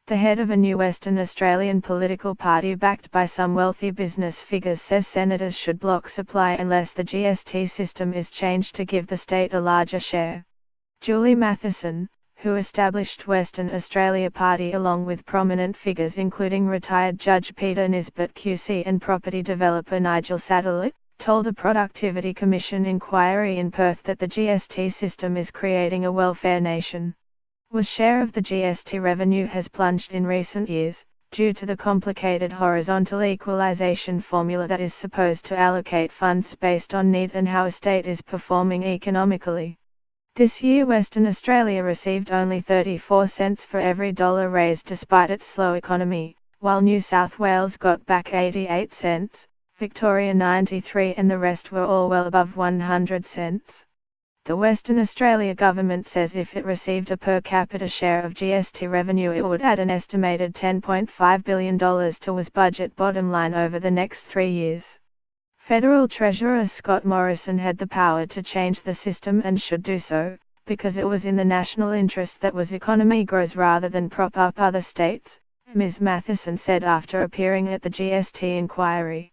The head of a new Western Australian political party backed by some wealthy business figures says senators should block supply unless the GST system is changed to give the state a larger share. Julie Matheson, who established Western Australia Party along with prominent figures including retired Judge Peter Nisbet QC and property developer Nigel Satterley, told a Productivity Commission inquiry in Perth that the GST system is creating a welfare nation. WA's share of the GST revenue has plunged in recent years, due to the complicated horizontal equalisation formula that is supposed to allocate funds based on need and how a state is performing economically. This year Western Australia received only 34 cents for every dollar raised despite its slow economy, while New South Wales got back 88 cents, Victoria 93 and the rest were all well above 100 cents. The Western Australia government says if it received a per capita share of GST revenue it would add an estimated $10.5 billion to WA's budget bottom line over the next 3 years. Federal Treasurer Scott Morrison had the power to change the system and should do so, because it was in the national interest that WA's economy grows rather than prop up other states, Ms. Matheson said after appearing at the GST inquiry.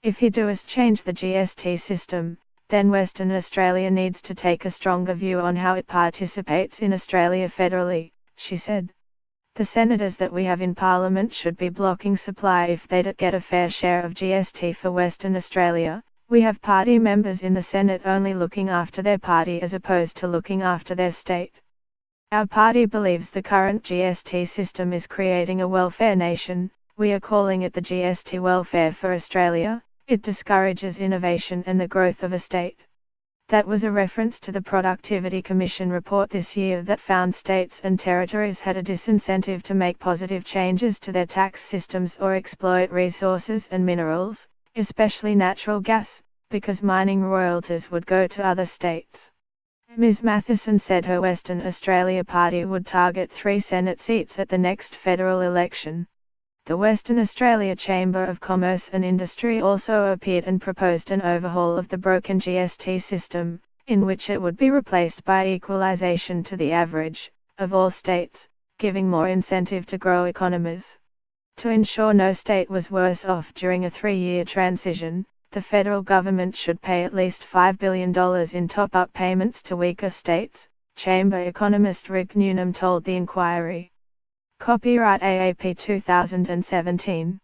If he does change the GST system, then Western Australia needs to take a stronger view on how it participates in Australia federally, she said. The senators that we have in Parliament should be blocking supply if they don't get a fair share of GST for Western Australia. We have party members in the Senate only looking after their party as opposed to looking after their state. Our party believes the current GST system is creating a welfare nation. We are calling it the GST welfare for Australia. It discourages innovation and the growth of a state. That was a reference to the Productivity Commission report this year that found states and territories had a disincentive to make positive changes to their tax systems or exploit resources and minerals, especially natural gas, because mining royalties would go to other states. Ms. Matheson said her Western Australia party would target 3 Senate seats at the next federal election. The Western Australia Chamber of Commerce and Industry also appeared and proposed an overhaul of the broken GST system, in which it would be replaced by equalisation to the average of all states, giving more incentive to grow economies. To ensure no state was worse off during a 3-year transition, the federal government should pay at least $5 billion in top-up payments to weaker states, Chamber economist Rick Newnham told the inquiry. Copyright AAP 2017.